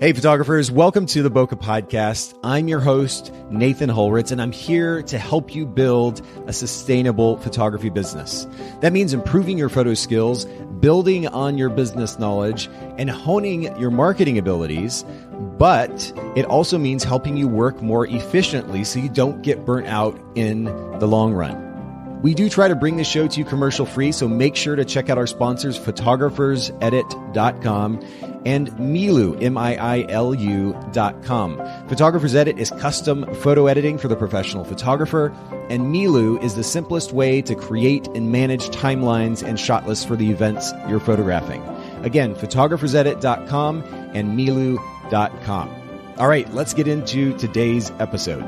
Hey photographers, welcome to the Bokeh Podcast. I'm your host, Nathan Holritz, and I'm here to help you build a sustainable photography business. That means improving your photo skills, building on your business knowledge, and honing your marketing abilities. But it also means helping you work more efficiently so you don't get burnt out in the long run. We do try to bring the show to you commercial free, so make sure to check out our sponsors, photographersedit.com and Miilu, Miilu.com. Photographer's Edit is custom photo editing for the professional photographer, and Miilu is the simplest way to create and manage timelines and shot lists for the events you're photographing. Again, photographersedit.com and Miilu.com. All right, let's get into today's episode.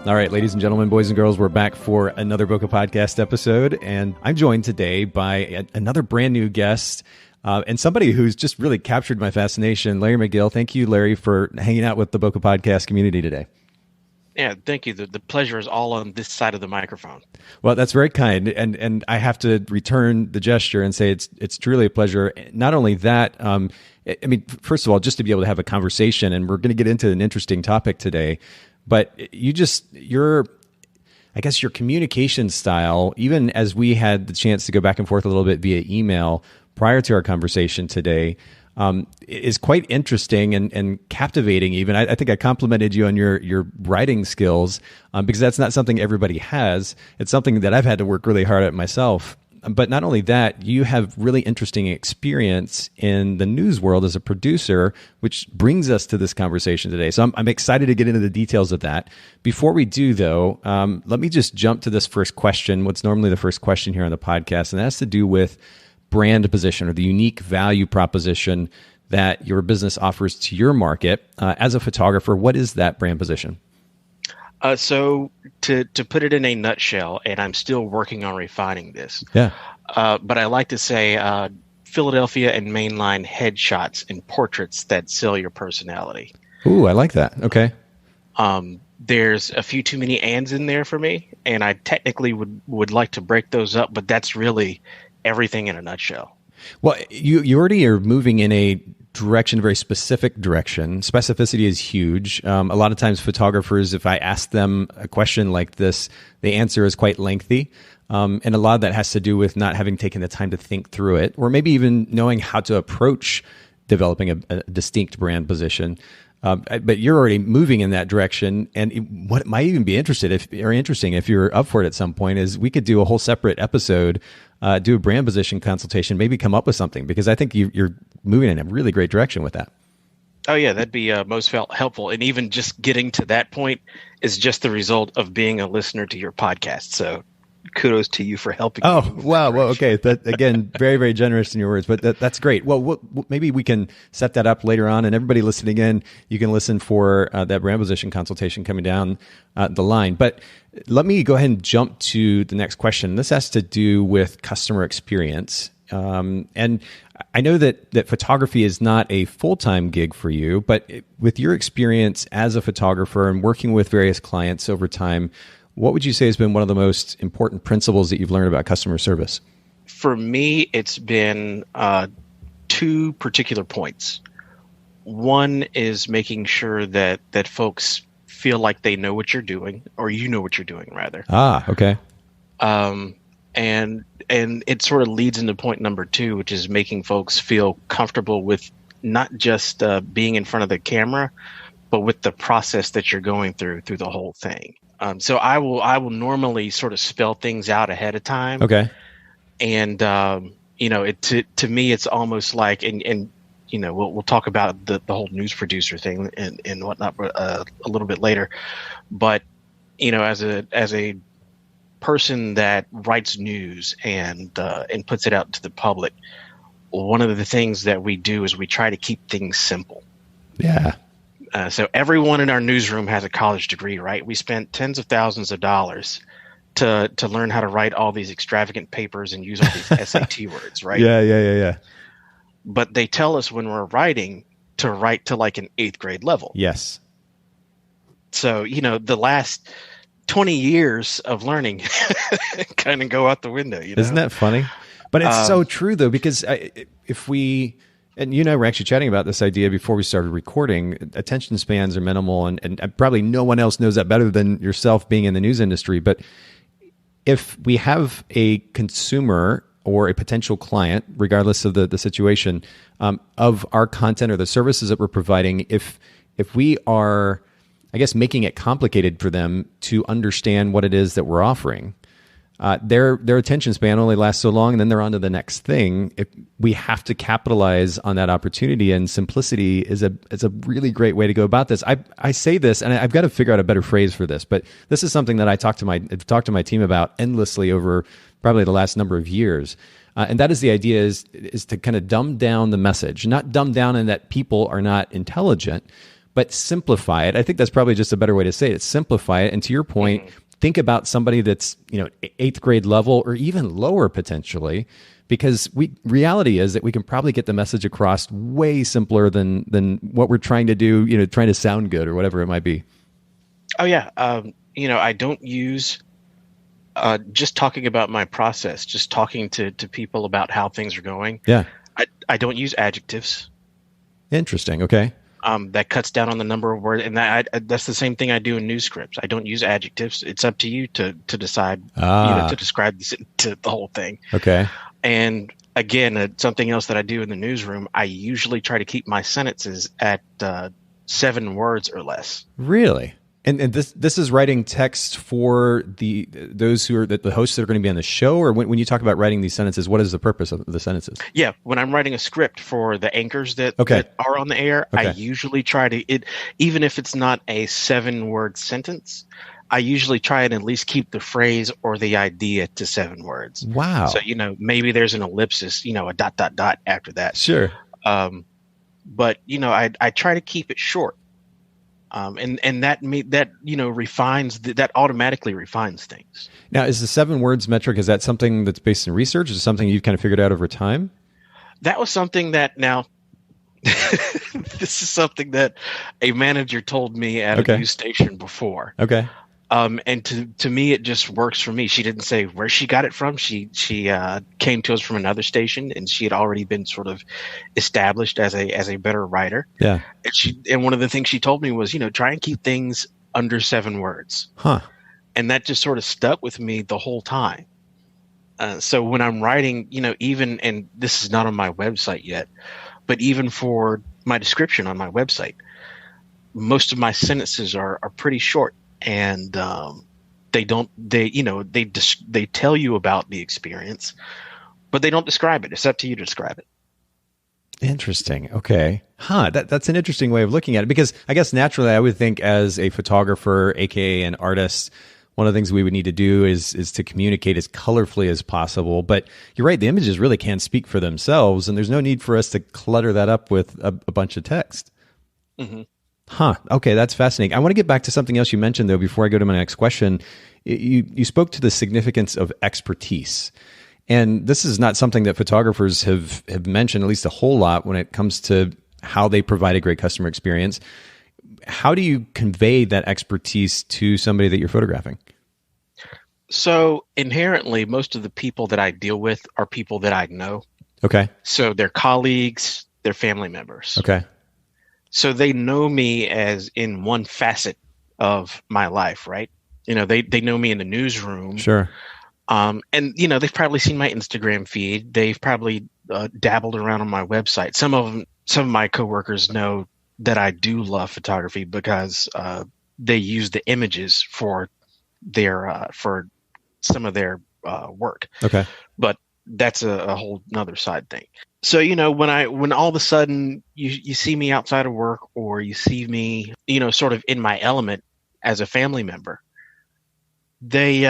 All right, ladies and gentlemen, boys and girls, we're back for another Bokeh Podcast episode, and I'm joined today by another brand new guest and somebody who's just really captured my fascination, Larry McGill. Thank you, Larry, for hanging out with the Bokeh Podcast community today. Yeah, thank you. The pleasure is all on this side of the microphone. Well, that's very kind, and I have to return the gesture and say it's truly a pleasure. Not only that, I mean, first of all, just to be able to have a conversation, and we're going to get into an interesting topic today. But your communication style, even as we had the chance to go back and forth a little bit via email prior to our conversation today, is quite interesting and captivating even. I think I complimented you on your writing skills because that's not something everybody has. It's something that I've had to work really hard at myself. But not only that, you have really interesting experience in the news world as a producer, which brings us to this conversation today. So I'm excited to get into the details of that. Before we do, though, let me just jump to this first question, what's normally the first question here on the podcast, and that has to do with brand position or the unique value proposition that your business offers to your market. As a photographer, what is that brand position? So to put it in a nutshell, and I'm still working on refining this. Yeah. But I like to say Philadelphia and Mainline headshots and portraits that sell your personality. Ooh, I like that. Okay. There's a few too many ands in there for me, and I technically would like to break those up, but that's really everything in a nutshell. Well, you already are moving in a direction, a very specific direction. Specificity is huge. A lot of times photographers, if I ask them a question like this, the answer is quite lengthy. And a lot of that has to do with not having taken the time to think through it, or maybe even knowing how to approach developing a distinct brand position. But you're already moving in that direction. And what might even be interesting if you're up for it at some point is we could do a whole separate episode, do a brand position consultation, maybe come up with something, because I think you're moving in a really great direction with that. Oh, yeah, that'd be most helpful. And even just getting to that point is just the result of being a listener to your podcast. So kudos to you for helping. Oh, wow. Well, okay. That, again, very, very generous in your words, but that's great. Well, maybe we can set that up later on, and everybody listening in, you can listen for that brand position consultation coming down the line. But let me go ahead and jump to the next question. This has to do with customer experience. And I know that photography is not a full-time gig for you, but with your experience as a photographer and working with various clients over time, what would you say has been one of the most important principles that you've learned about customer service? For me, it's been two particular points. One is making sure that folks feel like they know what you're doing, or you know what you're doing, rather. Ah, okay. And it sort of leads into point number two, which is making folks feel comfortable with not just being in front of the camera, but with the process that you're going through the whole thing. So I will normally sort of spell things out ahead of time. Okay. And to me, it's almost like, and we'll talk about the whole news producer thing and whatnot a little bit later. But as a person that writes news and puts it out to the public, one of the things that we do is we try to keep things simple. Yeah. So everyone in our newsroom has a college degree, right? We spent tens of thousands of dollars to learn how to write all these extravagant papers and use all these SAT words, right? Yeah. But they tell us when we're writing to write to like an 8th grade level. Yes. So, the last 20 years of learning kind of go out the window. Isn't that funny? But it's so true, though, because if we And you and I were actually chatting about this idea before we started recording. Attention spans are minimal, and probably no one else knows that better than yourself being in the news industry. But if we have a consumer or a potential client, regardless of the situation, of our content or the services that we're providing, if we are, I guess, making it complicated for them to understand what it is that we're offering, their attention span only lasts so long, and then they're on to the next thing. If we have to capitalize on that opportunity, and simplicity is a really great way to go about this. I say this, and I've got to figure out a better phrase for this, but this is something that I've talked to my team about endlessly over probably the last number of years. And that is the idea is to kind of dumb down the message, not dumb down in that people are not intelligent, but simplify it. I think that's probably just a better way to say it. Simplify it. And to your point, think about somebody that's, 8th grade level or even lower potentially, because reality is that we can probably get the message across way simpler than what we're trying to do, trying to sound good or whatever it might be. Oh yeah. I don't use just talking about my process, just talking to people about how things are going. Yeah. I don't use adjectives. Interesting. Okay. That cuts down on the number of words, and that's the same thing I do in news scripts. I don't use adjectives. It's up to you to decide, to describe the whole thing. Okay. And again, something else that I do in the newsroom, I usually try to keep my sentences at 7 words or less. Really? And this is writing text for those who are the hosts that are going to be on the show, or when you talk about writing these sentences, what is the purpose of the sentences? Yeah, when I'm writing a script for the anchors that are on the air, I usually try to even if it's not a 7-word sentence, I usually try and at least keep the phrase or the idea to 7 words. Wow. So maybe there's an ellipsis, a ... after that. Sure. But I try to keep it short. And that refines that automatically refines things. Now, is the 7 words metric, is that something that's based in research? Is it something you've kind of figured out over time? That was something that this is something that a manager told me at a news station before. Okay. And to me, it just works for me. She didn't say where she got it from. She came to us from another station, and she had already been sort of established as a better writer. Yeah. And one of the things she told me was, try and keep things under 7 words. Huh. And that just sort of stuck with me the whole time. So when I'm writing, even, and this is not on my website yet, but even for my description on my website, most of my sentences are pretty short. And they tell you about the experience, but they don't describe it. It's up to you to describe it. Interesting. Okay. That's an interesting way of looking at it, because I guess naturally I would think as a photographer, aka an artist, one of the things we would need to do is to communicate as colorfully as possible. But you're right, the images really can speak for themselves, and there's no need for us to clutter that up with a bunch of text. Mm-hmm. Okay, that's fascinating. I want to get back to something else you mentioned, though, before I go to my next question. You spoke to the significance of expertise. And this is not something that photographers have mentioned, at least a whole lot, when it comes to how they provide a great customer experience. How do you convey that expertise to somebody that you're photographing? So inherently, most of the people that I deal with are people that I know. Okay. So they're colleagues, they're family members. Okay. So they know me as in one facet of my life, right? They know me in the newsroom. Sure. And they've probably seen my Instagram feed. They've probably dabbled around on my website. Some of my coworkers know that I do love photography because they use the images for some of their work. Okay. But that's a whole nother side thing. So, when all of a sudden you see me outside of work, or you see me, sort of in my element as a family member, they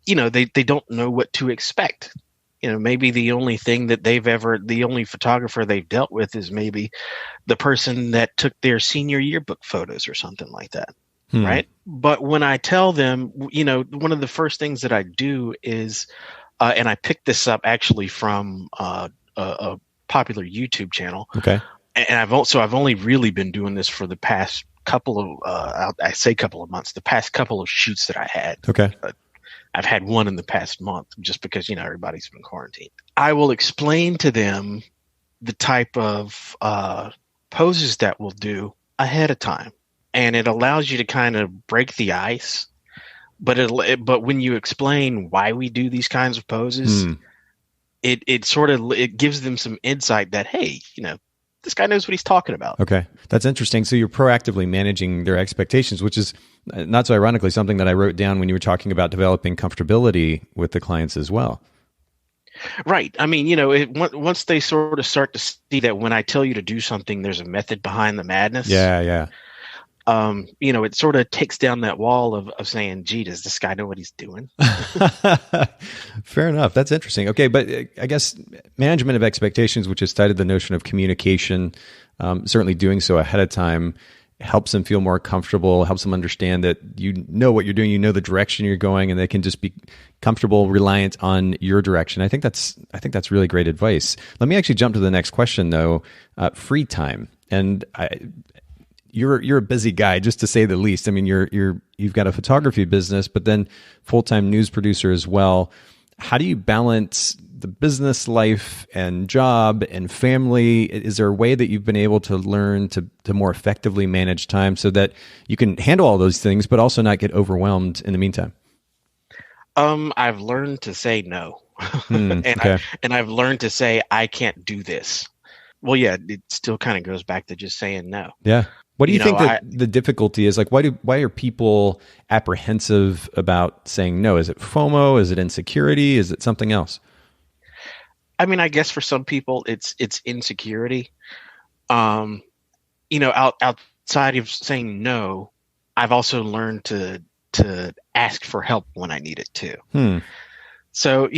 don't know what to expect. Maybe the only thing that the only photographer they've dealt with is maybe the person that took their senior yearbook photos or something like that. Right. But when I tell them, one of the first things that I do is, and I picked this up actually from a popular YouTube channel. Okay. And I've only really been doing this for the past couple of months, the past couple of shoots that I had. Okay. I've had one in the past month just because, everybody's been quarantined. I will explain to them the type of poses that we'll do ahead of time, and it allows you to kind of break the ice. But when you explain why we do these kinds of poses, it sort of it gives them some insight that, hey, this guy knows what he's talking about. Okay. That's interesting. So you're proactively managing their expectations, which is not so ironically something that I wrote down when you were talking about developing comfortability with the clients as well. Right. I mean, once they sort of start to see that when I tell you to do something, there's a method behind the madness. Yeah. It sort of takes down that wall of saying, gee, does this guy know what he's doing? Fair enough. That's interesting. Okay. But I guess management of expectations, which has cited the notion of communication, certainly doing so ahead of time helps them feel more comfortable, helps them understand that you know what you're doing, you know the direction you're going, and they can just be comfortable, reliant on your direction. I think that's really great advice. Let me actually jump to the next question though. Free time. And you're a busy guy, just to say the least. I mean, you've got a photography business, but then full-time news producer as well. How do you balance the business life and job and family? Is there a way that you've been able to learn to more effectively manage time so that you can handle all those things, but also not get overwhelmed in the meantime? I've learned to say no, and I've learned to say I can't do this. Well, yeah, it still kind of goes back to just saying no. Yeah. What do you think that the difficulty is? Like, why are people apprehensive about saying no? Is it FOMO? Is it insecurity? Is it something else? I mean, I guess for some people it's insecurity. Outside of saying no, I've also learned to ask for help when I need it too. So,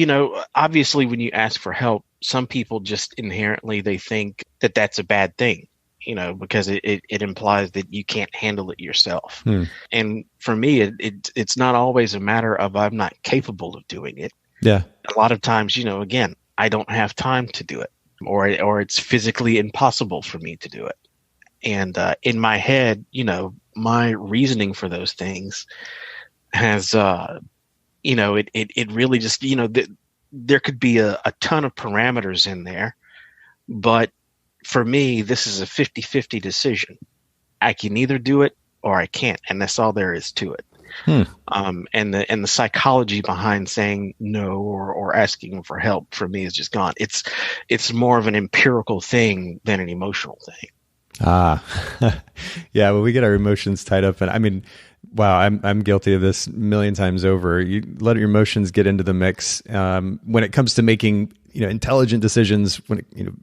obviously when you ask for help, some people just inherently, they think that that's a bad thing. Because it implies that you can't handle it yourself. And for me, it's not always a matter of I'm not capable of doing it. Yeah. A lot of times, again, I don't have time to do it, or it's physically impossible for me to do it. And in my head, my reasoning for those things has, it really just, there could be a ton of parameters in there, but for me, this is a 50-50 decision. I can either do it or I can't, and that's all there is to it. And the psychology behind saying no or asking for help for me is just gone. It's more of an empirical thing than an emotional thing. Yeah. Well, we get our emotions tied up, and I mean, wow, I'm guilty of this a million times over. You let your emotions get into the mix when it comes to making intelligent decisions,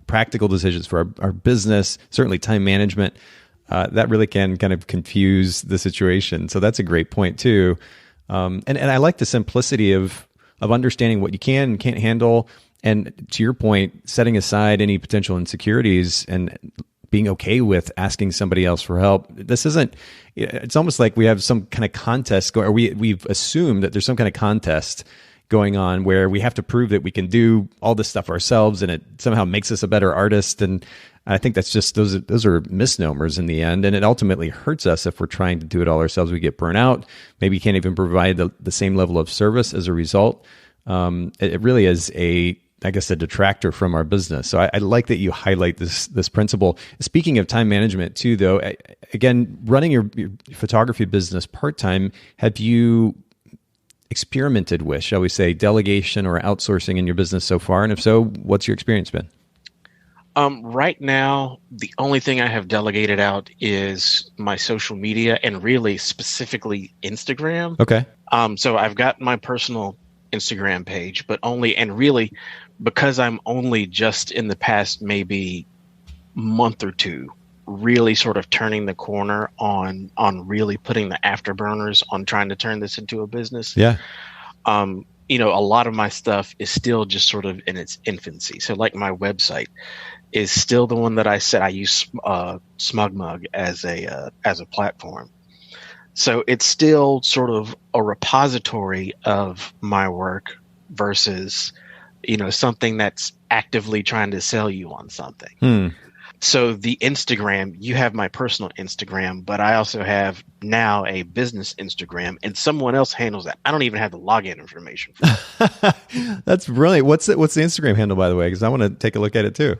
practical decisions for our business, certainly time management. That really can kind of confuse the situation. So that's a great point too. And I like the simplicity of understanding what you can and can't handle. And to your point, setting aside any potential insecurities and being okay with asking somebody else for help. It's almost like we have some kind of contest going, or we've assumed that there's some kind of contest going on where we have to prove that we can do all this stuff ourselves, and it somehow makes us a better artist. And I think that's just, those are misnomers in the end. And it ultimately hurts us if we're trying to do it all ourselves. We get burnt out. Maybe you can't even provide the same level of service as a result. It really is a detractor from our business. So I like that you highlight this principle. Speaking of time management too, though, again, running your photography business part-time, have you experimented with, shall we say, delegation or outsourcing in your business so far? And if so, what's your experience been? Right now, the only thing I have delegated out is my social media, and really specifically Instagram. Okay. So I've got my personal Instagram page, but really because I'm only just in the past maybe month or two really sort of turning the corner on really putting the afterburners on trying to turn this into a business. Yeah. A lot of my stuff is still just sort of in its infancy. So like my website is still the one that I said I use SmugMug as a platform. So it's still sort of a repository of my work versus, something that's actively trying to sell you on something. So the Instagram, you have my personal Instagram, but I also have now a business Instagram, and someone else handles that. I don't even have the login information for that. That's brilliant. What's the Instagram handle, by the way? Because I want to take a look at it too.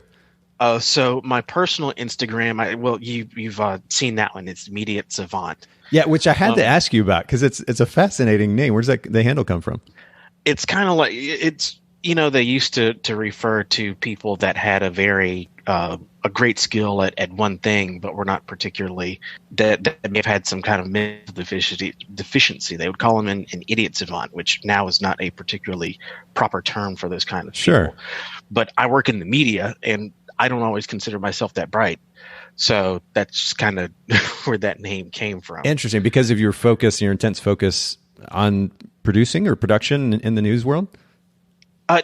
So my personal Instagram, you've seen that one. It's Immediate Savant. Yeah, which I had to ask you about because it's a fascinating name. Where's the handle come from? It's kind of like they used to refer to people that had a great skill at one thing, but were not particularly that may have had some kind of mental deficiency. They would call them an idiot savant, which now is not a particularly proper term for those kind of people. Sure. But I work in the media, and I don't always consider myself that bright. So that's kind of where that name came from. Interesting. Because of your focus, your intense focus on producing or production in the news world?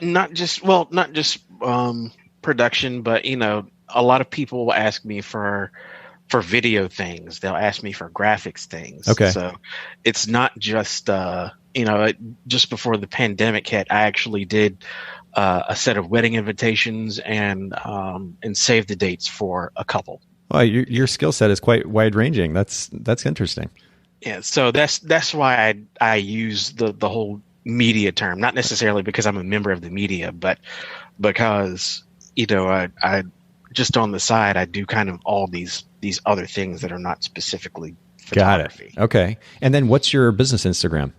Not just production, but a lot of people will ask me for video things. They'll ask me for graphics things. Okay. So it's not just just before the pandemic hit, I actually did a set of wedding invitations and save the dates for a couple. Well, your skill set is quite wide ranging. That's interesting. Yeah. So that's why I use the whole media term, not necessarily because I'm a member of the media, but because I just on the side I do kind of all these other things that are not specifically photography. Got it. Okay. And then what's your business Instagram?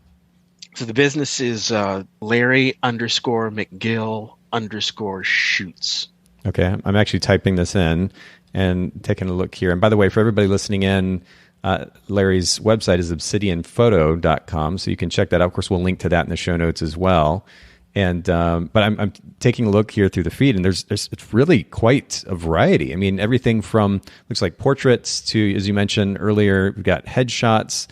So the business is Larry_McGill_shoots. Okay. I'm actually typing this in and taking a look here. And by the way, for everybody listening in, Larry's website is obsidianphoto.com, so you can check that out. Of course, we'll link to that in the show notes as well. And but I'm taking a look here through the feed, and there's it's really quite a variety. I mean, everything from looks like portraits to, as you mentioned earlier, we've got headshots,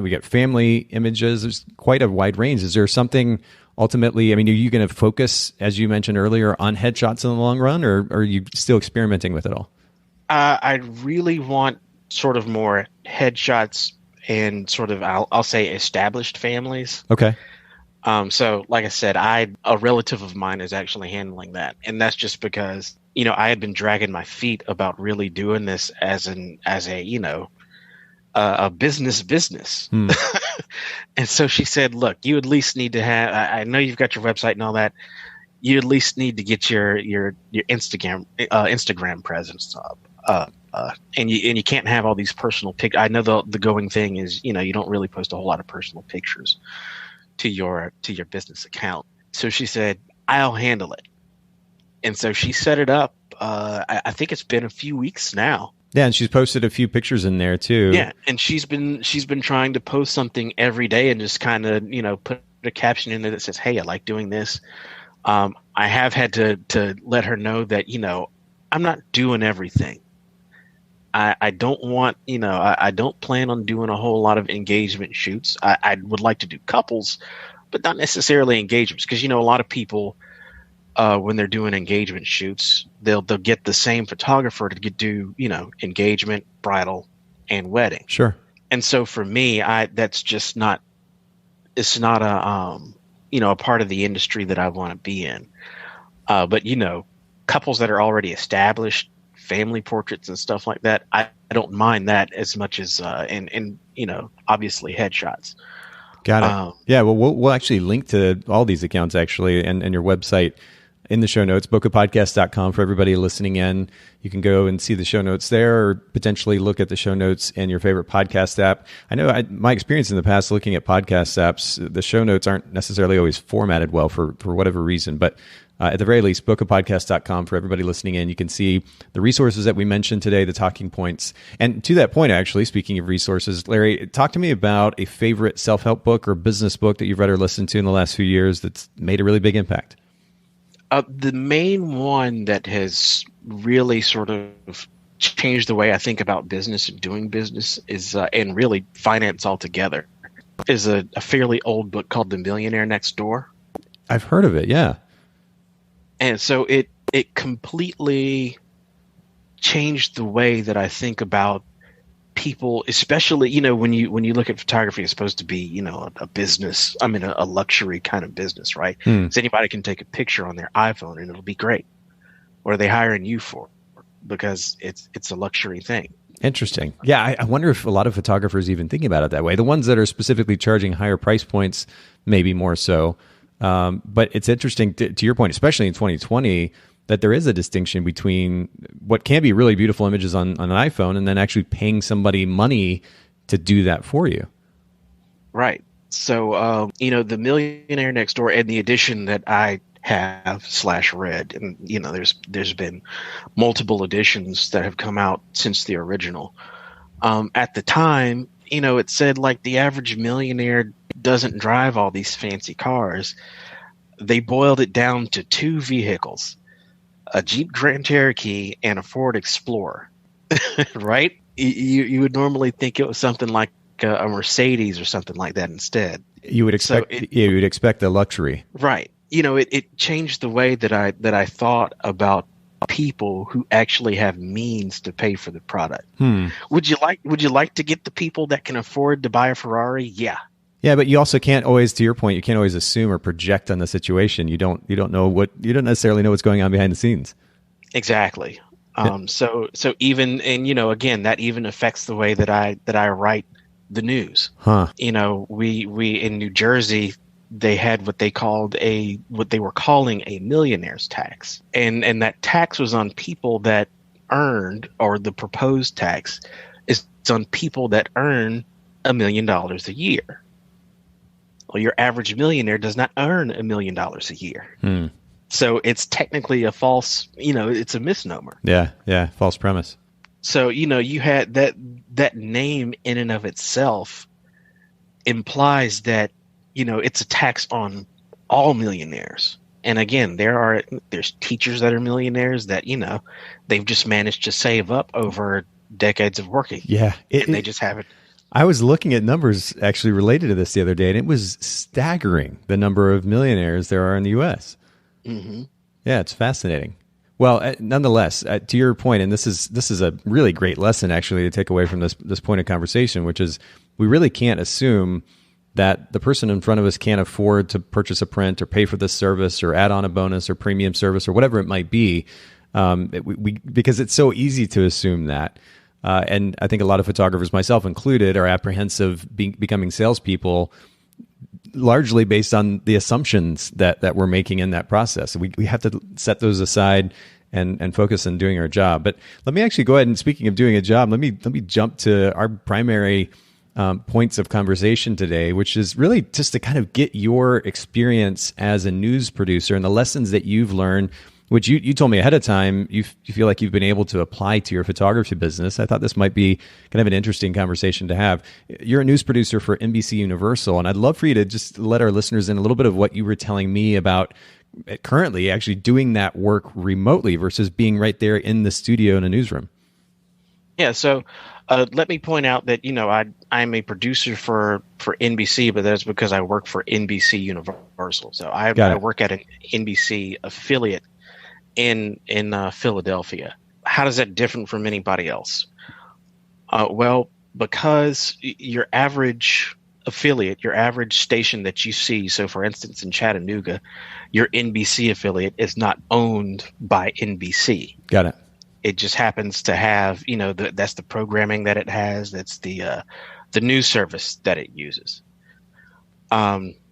we got family images. There's quite a wide range. Is there something ultimately? I mean, are you going to focus, as you mentioned earlier, on headshots in the long run, or are you still experimenting with it all? I really want sort of more headshots and sort of I'll say established families. Okay. So like I said, a relative of mine is actually handling that, and that's just because I had been dragging my feet about really doing this as a business. And so she said, "Look, you at least need to have. I know you've got your website and all that. You at least need to get your Instagram presence up." And you can't have all these personal pictures. I know the going thing is, you don't really post a whole lot of personal pictures to your business account. So she said, I'll handle it. And so she set it up. I think it's been a few weeks now. Yeah, and she's posted a few pictures in there too. Yeah, and she's been trying to post something every day and just kind of put a caption in there that says, "Hey, I like doing this." I have had to let her know that I'm not doing everything. I don't want I don't plan on doing a whole lot of engagement shoots. I would like to do couples, but not necessarily engagements, because a lot of people when they're doing engagement shoots, they'll get the same photographer to do engagement, bridal, and wedding. Sure. And so for me, that's just not. It's not a part of the industry that I want to be in. But couples that are already established, family portraits and stuff like that, I don't mind that as much as and obviously headshots. Got it. Yeah, well, we'll actually link to all these accounts actually and your website in the show notes, bokehpodcast.com, for everybody listening in. You can go and see the show notes there, or potentially look at the show notes in your favorite podcast app. I know my experience in the past looking at podcast apps, the show notes aren't necessarily always formatted well for whatever reason, but at the very least, bokehpodcast.com for everybody listening in. You can see the resources that we mentioned today, the talking points. And to that point, actually, speaking of resources, Larry, talk to me about a favorite self-help book or business book that you've read or listened to in the last few years that's made a really big impact. The main one that has really sort of changed the way I think about business and doing business is, and really finance altogether, is a fairly old book called The Millionaire Next Door. I've heard of it, yeah. And so it completely changed the way that I think about people, especially, when you look at photography, it's supposed to be, a business. I mean, a luxury kind of business, right? So anybody can take a picture on their iPhone and it'll be great. What are they hiring you for? Because it's a luxury thing. Interesting. Yeah, I wonder if a lot of photographers even thinking about it that way. The ones that are specifically charging higher price points, maybe more so. But it's interesting to your point, especially in 2020, that there is a distinction between what can be really beautiful images on an iPhone and then actually paying somebody money to do that for you. Right. So, the Millionaire Next Door and the edition that I have /read, and there's been multiple editions that have come out since the original. At the time, it said like the average millionaire doesn't drive all these fancy cars. They boiled it down to two vehicles, a Jeep Grand Cherokee and a Ford Explorer, right? You would normally think it was something like a Mercedes or something like that instead. You would expect, you would expect a luxury, right? It changed the way that I thought about people who actually have means to pay for the product. Would you like to get the people that can afford to buy a Ferrari? Yeah. Yeah, but you also can't always, to your point, you can't always assume or project on the situation. You don't necessarily know what's going on behind the scenes. Exactly. So even, and again, that even affects the way that I write the news. We in New Jersey, they had what they were calling a millionaire's tax, and that tax was on people that earned, or the proposed tax is on people that earn $1 million a year. Well, your average millionaire does not earn $1 million a year. So it's technically a false, it's a misnomer. Yeah. False premise. So, you had that name in and of itself implies that, it's a tax on all millionaires. And again, there's teachers that are millionaires that, they've just managed to save up over decades of working. Yeah. And they just haven't. I was looking at numbers actually related to this the other day, and it was staggering the number of millionaires there are in the U.S. Mm-hmm. Yeah, it's fascinating. Well, nonetheless, to your point, and this is a really great lesson actually to take away from this point of conversation, which is we really can't assume that the person in front of us can't afford to purchase a print or pay for this service or add on a bonus or premium service or whatever it might be, because it's so easy to assume that. And I think a lot of photographers, myself included, are apprehensive becoming salespeople, largely based on the assumptions that we're making in that process. We have to set those aside and focus on doing our job. But let me actually go ahead and, speaking of doing a job, let me jump to our primary points of conversation today, which is really just to kind of get your experience as a news producer and the lessons that you've learned, which you told me ahead of time you feel like you've been able to apply to your photography business. I thought this might be kind of an interesting conversation to have. You're a news producer for NBC Universal, and I'd love for you to just let our listeners in a little bit of what you were telling me about currently actually doing that work remotely versus being right there in the studio in a newsroom. Yeah, so let me point out that, I'm a producer for NBC, but that's because I work for NBC Universal. So I work at an NBC affiliate in Philadelphia. How does that differ from anybody else? Well, because your average affiliate, your average station that you see, so for instance in Chattanooga, your NBC affiliate is not owned by NBC. Got it. It just happens to have, that's the programming that it has. That's the news service that it uses.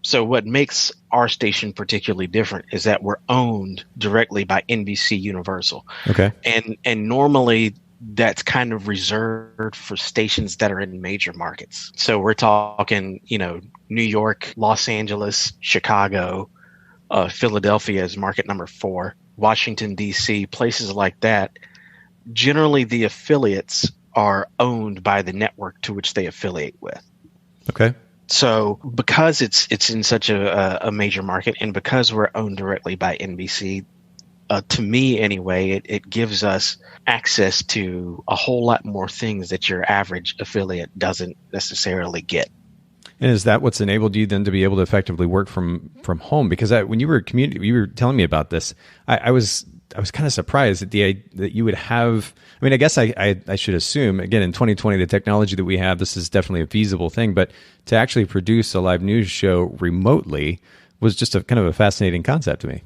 So what makes our station particularly different is that we're owned directly by NBC Universal. Okay. And normally that's kind of reserved for stations that are in major markets. So we're talking, New York, Los Angeles, Chicago, Philadelphia is market number 4, Washington, D.C., places like that. Generally, the affiliates are owned by the network to which they affiliate with. Okay. So because it's in such a major market, and because we're owned directly by NBC, to me anyway, it gives us access to a whole lot more things that your average affiliate doesn't necessarily get. And is that what's enabled you then to be able to effectively work from home? Because when you were telling me about this, I was kind of surprised that you would have. I mean, I guess I should assume, again, in 2020, the technology that we have, this is definitely a feasible thing. But to actually produce a live news show remotely was just a kind of a fascinating concept to me.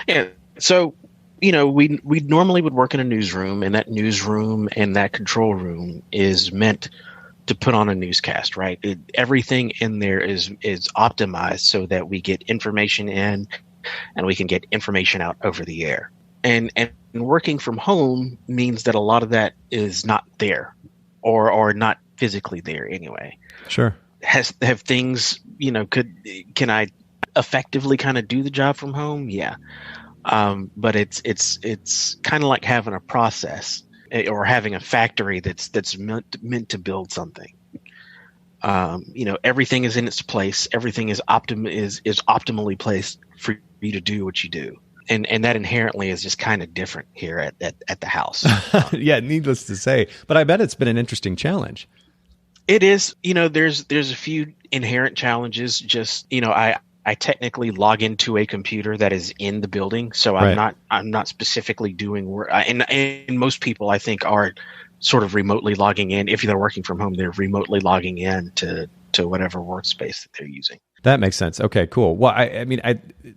Yeah. So, we normally would work in a newsroom, and that newsroom and that control room is meant to put on a newscast, right? Everything in there is optimized so that we get information in and we can get information out over the air. And working from home means that a lot of that is not there, or not physically there anyway. Sure. Have things, can I effectively kind of do the job from home? Yeah. But it's kind of like having a process, or having a factory that's meant to build something. Everything is in its place. Everything is optimally placed for you to do what you do. And that inherently is just kind of different here at the house. Yeah, needless to say. But I bet it's been an interesting challenge. It is. There's a few inherent challenges. Just, I technically log into a computer that is in the building, so I'm not specifically doing work. And most people, I think, are sort of remotely logging in. If they're working from home, they're remotely logging in to whatever workspace that they're using. That makes sense. Okay, cool. Well, I mean,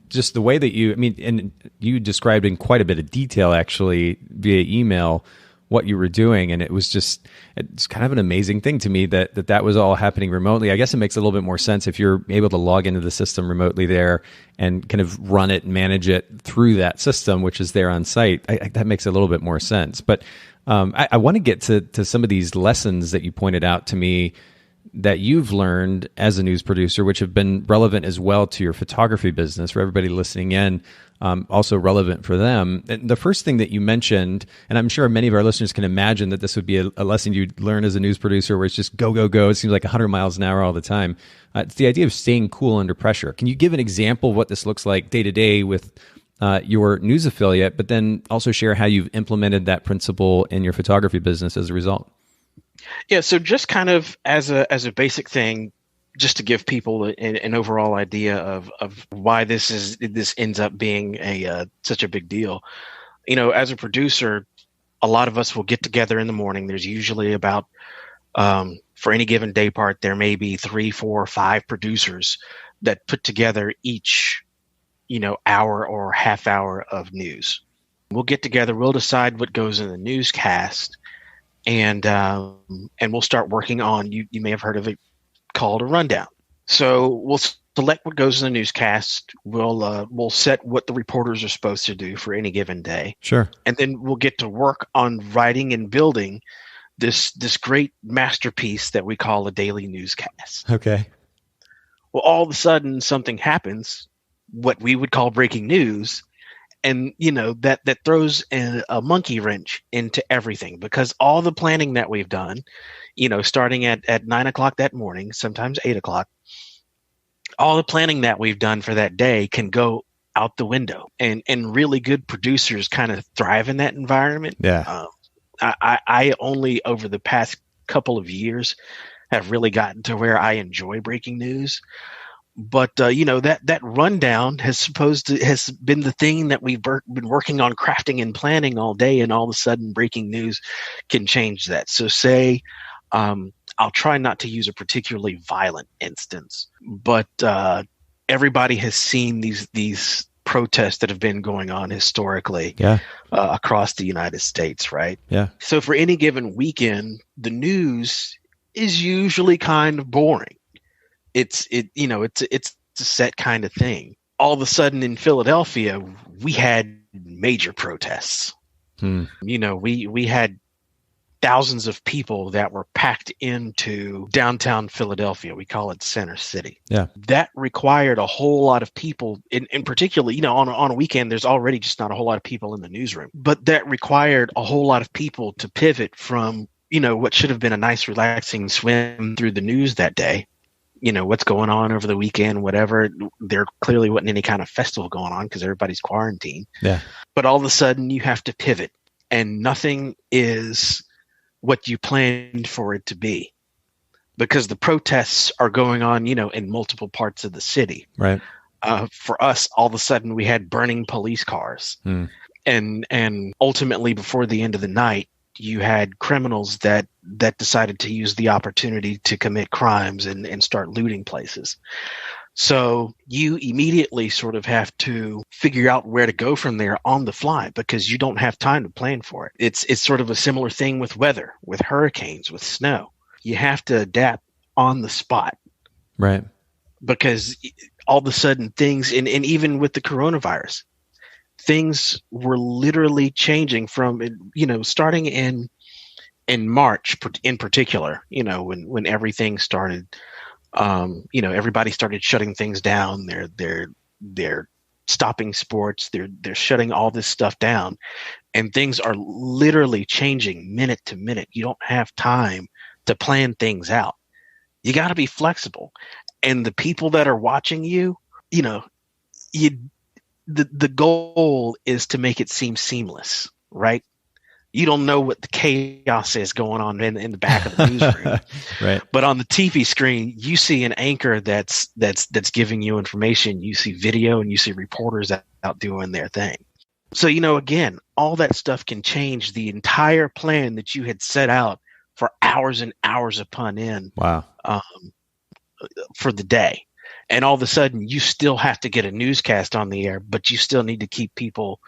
just the way that and you described in quite a bit of detail, actually, via email, what you were doing. And it's kind of an amazing thing to me that was all happening remotely. I guess it makes a little bit more sense if you're able to log into the system remotely there and kind of run it and manage it through that system, which is there on site. That makes a little bit more sense. But I want to get to some of these lessons that you pointed out to me that you've learned as a news producer, which have been relevant as well to your photography business for everybody listening in, also relevant for them. And the first thing that you mentioned, and I'm sure many of our listeners can imagine that this would be a lesson you'd learn as a news producer, where it's just go, go, go. It seems like 100 miles an hour all the time. It's the idea of staying cool under pressure. Can you give an example of what this looks like day to day with your news affiliate, but then also share how you've implemented that principle in your photography business as a result? Yeah, so just kind of as a basic thing, just to give people an overall idea of why this ends up being such a big deal. As a producer, a lot of us will get together in the morning. There's usually about, for any given day part, there may be 3, 4, 5 producers that put together each, hour or half hour of news. We'll get together, we'll decide what goes in the newscast, and we'll start working on, you may have heard of it called a rundown. So we'll select what goes in the newscast. We'll set what the reporters are supposed to do for any given day. Sure. And then we'll get to work on writing and building this great masterpiece that we call a daily newscast. Okay. Well, all of a sudden something happens, what we would call breaking news. And, that throws a monkey wrench into everything, because all the planning that we've done, starting at 9:00 that morning, sometimes 8:00, all the planning that we've done for that day can go out the window. And really good producers kind of thrive in that environment. Yeah. I only over the past couple of years have really gotten to where I enjoy breaking news. But that rundown has been the thing that we've been working on crafting and planning all day, and all of a sudden breaking news can change that. So say, I'll try not to use a particularly violent instance, but everybody has seen these protests that have been going on historically across the United States, right? Yeah. So for any given weekend, the news is usually kind of boring. It's a set kind of thing. All of a sudden in Philadelphia, we had major protests. We had thousands of people that were packed into downtown Philadelphia. We call it Center City. Yeah. That required a whole lot of people, in particular, on a weekend, there's already just not a whole lot of people in the newsroom. But that required a whole lot of people to pivot from, what should have been a nice, relaxing swim through the news that day. What's going on over the weekend, whatever. There clearly wasn't any kind of festival going on because everybody's quarantined. Yeah. But all of a sudden you have to pivot, and nothing is what you planned for it to be, because the protests are going on, in multiple parts of the city. Right. For us, all of a sudden we had burning police cars. And ultimately before the end of the night, you had criminals that decided to use the opportunity to commit crimes and start looting places. So you immediately sort of have to figure out where to go from there on the fly, because you don't have time to plan for it. It's sort of a similar thing with weather, with hurricanes, with snow. You have to adapt on the spot. Right. Because all of a sudden things, and even with the coronavirus, things were literally changing from, starting in March in particular, when everything started, everybody started shutting things down. They're stopping sports. They're shutting all this stuff down, and things are literally changing minute to minute. You don't have time to plan things out. You got to be flexible. And the people that are watching you, the goal is to make it seem seamless, right? You don't know what the chaos is going on in the back of the newsroom. Right. But on the TV screen, you see an anchor that's giving you information. You see video and you see reporters out doing their thing. So, again, all that stuff can change the entire plan that you had set out for hours and hours upon end. Wow. For the day. And all of a sudden you still have to get a newscast on the air, but you still need to keep people,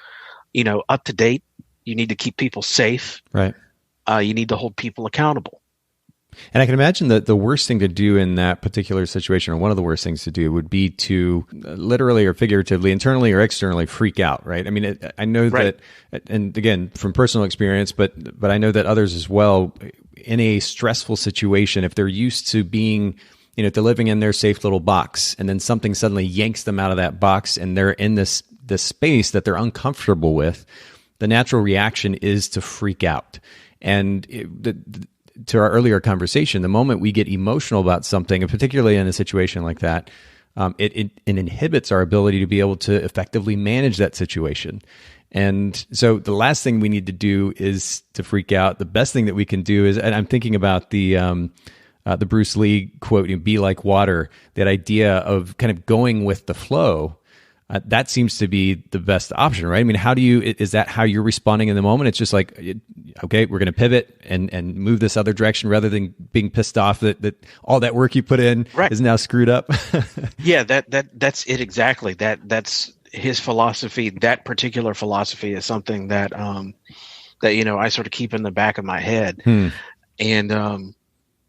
up to date. You need to keep people safe. Right. You need to hold people accountable. And I can imagine that the worst thing to do in that particular situation, or one of the worst things to do, would be to literally or figuratively, internally or externally, freak out, right? I mean, I know that, and again, from personal experience, but I know that others as well, in a stressful situation, if they're used to being, to living in their safe little box, and then something suddenly yanks them out of that box and they're in this space that they're uncomfortable with, the natural reaction is to freak out. And to our earlier conversation, the moment we get emotional about something, and particularly in a situation like that, it inhibits our ability to be able to effectively manage that situation. And so the last thing we need to do is to freak out. The best thing that we can do is, and I'm thinking about the Bruce Lee quote, "Be like water," that idea of kind of going with the flow. That seems to be the best option, right? I mean, is that how you're responding in the moment? It's just like, okay, we're going to pivot and move this other direction rather than being pissed off that all that work you put in is now screwed up. Yeah, that's it exactly. That's his philosophy. That particular philosophy is something that I sort of keep in the back of my head.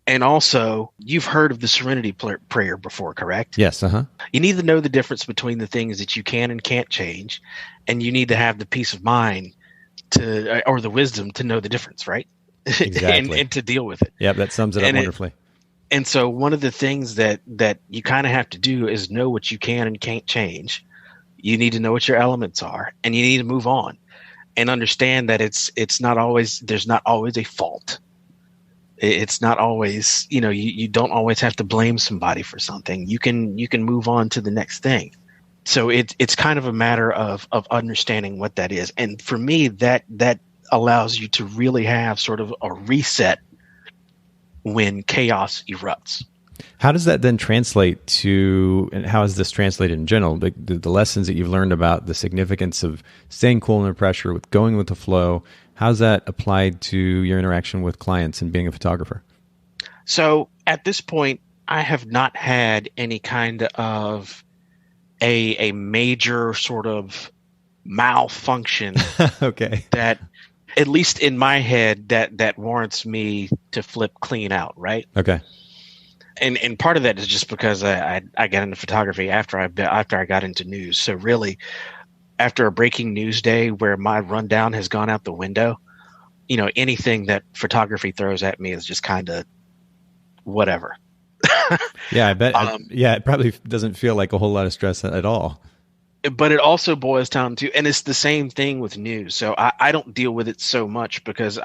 And also, you've heard of the Serenity Prayer before, correct? Yes. You need to know the difference between the things that you can and can't change, and you need to have the peace of mind or the wisdom to know the difference, right? Exactly. and to deal with it. Yeah, that sums it up wonderfully. And so one of the things that you kind of have to do is know what you can and can't change. You need to know what your elements are, and you need to move on and understand that there's not always a fault. It's not always, you don't always have to blame somebody for something. You can move on to the next thing. So it's kind of a matter of understanding what that is. And for me, that allows you to really have sort of a reset when chaos erupts. How does that then translate to, and how is this translated in general? The lessons that you've learned about the significance of staying cool under pressure, with going with the flow, how's that applied to your interaction with clients and being a photographer? So at this point, I have not had any kind of a major sort of malfunction okay. that, at least in my head, that warrants me to flip clean out, right? Okay. And part of that is just because I got into photography after I got into news. So really, after a breaking news day where my rundown has gone out the window, anything that photography throws at me is just kind of whatever. Yeah, I bet. It probably doesn't feel like a whole lot of stress at all. But it also boils down to, and it's the same thing with news. So I don't deal with it so much because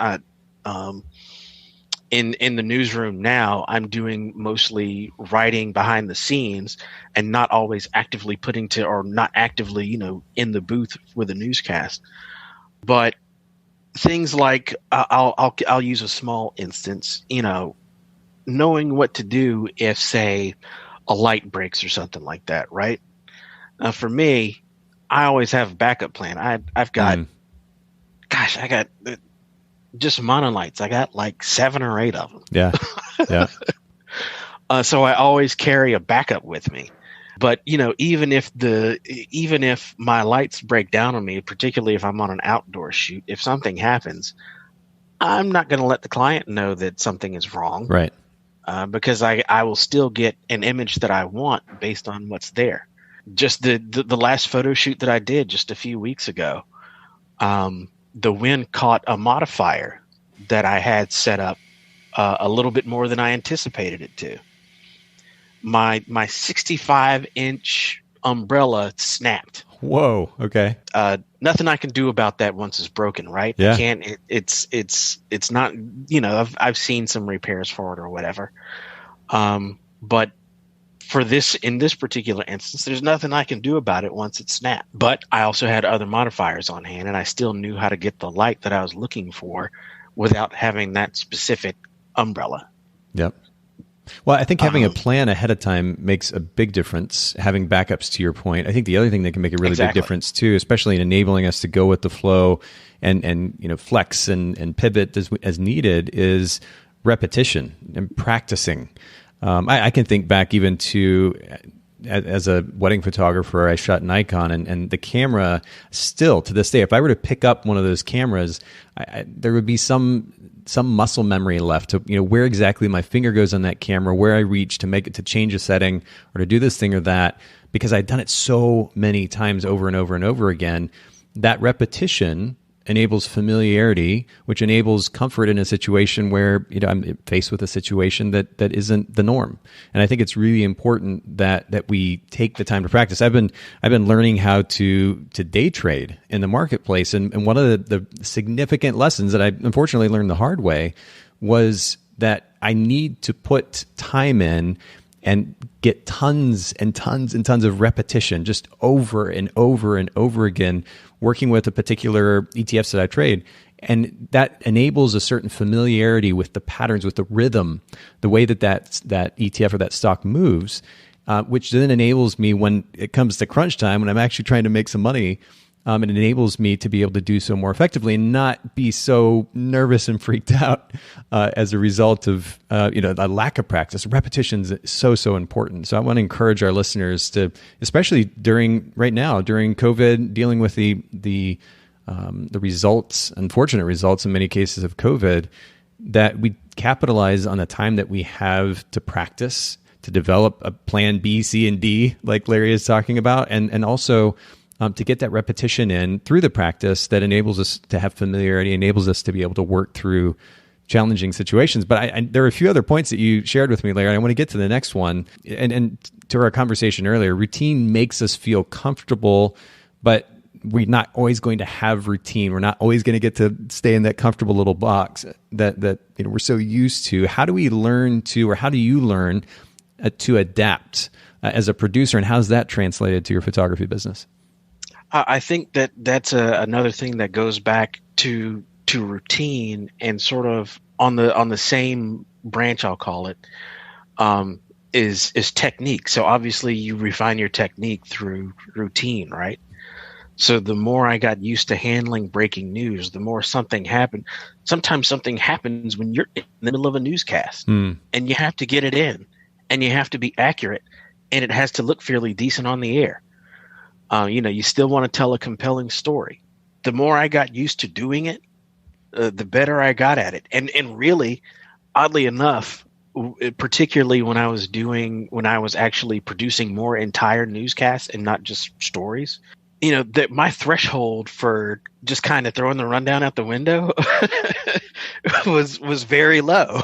in the newsroom now, I'm doing mostly writing behind the scenes and not always actively not actively, in the booth with a newscast. But things like, I'll use a small instance, knowing what to do if, say, a light breaks or something like that, right? Now, for me, I always have a backup plan. I've got, I got just monolights. I got like 7 or 8 of them. Yeah. So I always carry a backup with me. But even if my lights break down on me, particularly if I'm on an outdoor shoot, if something happens, I'm not going to let the client know that something is wrong, right? Because I will still get an image that I want based on what's there. just the last photo shoot that I did just a few weeks ago, the wind caught a modifier that I had set up a little bit more than I anticipated it to. My 65-inch umbrella snapped. Whoa. Okay. Nothing I can do about that once it's broken, right? Yeah. I can't. It's not. I've seen some repairs for it or whatever. But for in this particular instance, there's nothing I can do about it once it snapped. But I also had other modifiers on hand, and I still knew how to get the light that I was looking for without having that specific umbrella. Yep. Well, I think having a plan ahead of time makes a big difference. Having backups, to your point, I think the other thing that can make a really big difference too, especially in enabling us to go with the flow and flex and pivot as needed, is repetition and practicing. I can think back even to as a wedding photographer, I shot Nikon, and the camera still to this day, if I were to pick up one of those cameras, there would be some muscle memory left to, where exactly my finger goes on that camera, where I reach to change a setting or to do this thing or that, because I'd done it so many times over and over and over again. That repetition enables familiarity, which enables comfort in a situation where I'm faced with a situation that isn't the norm. And I think it's really important that we take the time to practice. I've been learning how to day trade in the marketplace, and one of the significant lessons that I unfortunately learned the hard way was that I need to put time in and get tons and tons and tons of repetition just over and over and over again, working with a particular ETFs that I trade. And that enables a certain familiarity with the patterns, with the rhythm, the way that ETF or that stock moves, which then enables me when it comes to crunch time, when I'm actually trying to make some money, it enables me to be able to do so more effectively and not be so nervous and freaked out as a result of a lack of practice. Repetition is so important. So I want to encourage our listeners to, especially during COVID, dealing with the results, unfortunate results in many cases of COVID, that we capitalize on the time that we have to practice, to develop a plan B, C, and D, like Larry is talking about, and also to get that repetition in through the practice that enables us to have familiarity, enables us to be able to work through challenging situations. But there are a few other points that you shared with me, Larry. I want to get to the next one. And to our conversation earlier, routine makes us feel comfortable, but we're not always going to have routine. We're not always going to get to stay in that comfortable little box that we're so used to. How do we learn to, or how do you learn to adapt as a producer, and how's that translated to your photography business? I think that's another thing that goes back to routine, and sort of on the same branch, I'll call it, is technique. So obviously you refine your technique through routine, right? So the more I got used to handling breaking news, the more something happened. Sometimes something happens when you're in the middle of a newscast, and you have to get it in, and you have to be accurate, and it has to look fairly decent on the air. You still want to tell a compelling story. The more I got used to doing it, the better I got at it. And really, oddly enough, particularly when I was actually producing more entire newscasts and not just stories, that my threshold for just kind of throwing the rundown out the window was very low.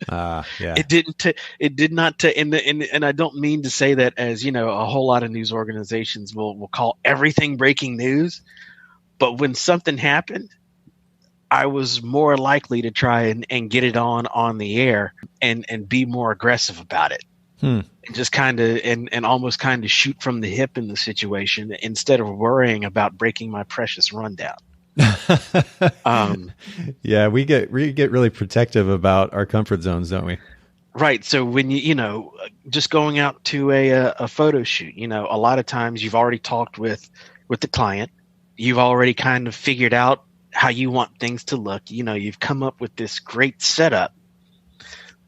Yeah. It did not, and I don't mean to say that as, a whole lot of news organizations will call everything breaking news, but when something happened, I was more likely to try and get it on the air and be more aggressive about it. And just kind of and almost kind of shoot from the hip in the situation instead of worrying about breaking my precious rundown. Yeah, we get really protective about our comfort zones, don't we? Right. So when just going out to a photo shoot, a lot of times you've already talked with the client, you've already kind of figured out how you want things to look. You've come up with this great setup,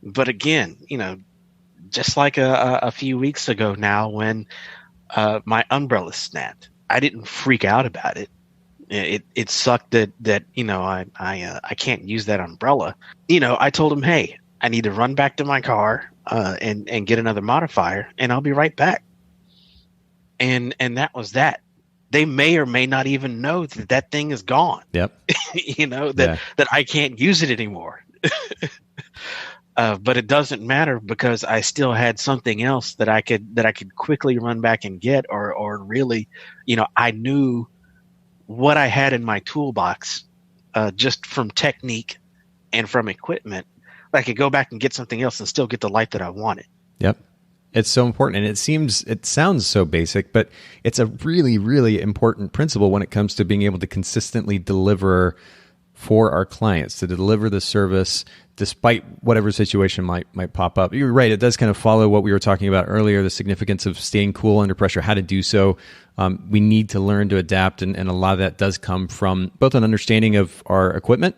but again, just like a few weeks ago now when my umbrella snapped, I didn't freak out about it. It sucked that I can't use that umbrella. I told him, hey, I need to run back to my car and get another modifier, and I'll be right back. and that was that. They may or may not even know that that thing is gone. Yep. That I can't use it anymore. But it doesn't matter, because I still had something else that I could quickly run back and get, or really, I knew what I had in my toolbox, just from technique and from equipment. I could go back and get something else and still get the light that I wanted. Yep. It's so important. And it sounds so basic, but it's a really, really important principle when it comes to being able to consistently deliver for our clients, to deliver the service despite whatever situation might pop up. You're right. It does kind of follow what we were talking about earlier, the significance of staying cool under pressure, how to do so. We need to learn to adapt. And a lot of that does come from both an understanding of our equipment,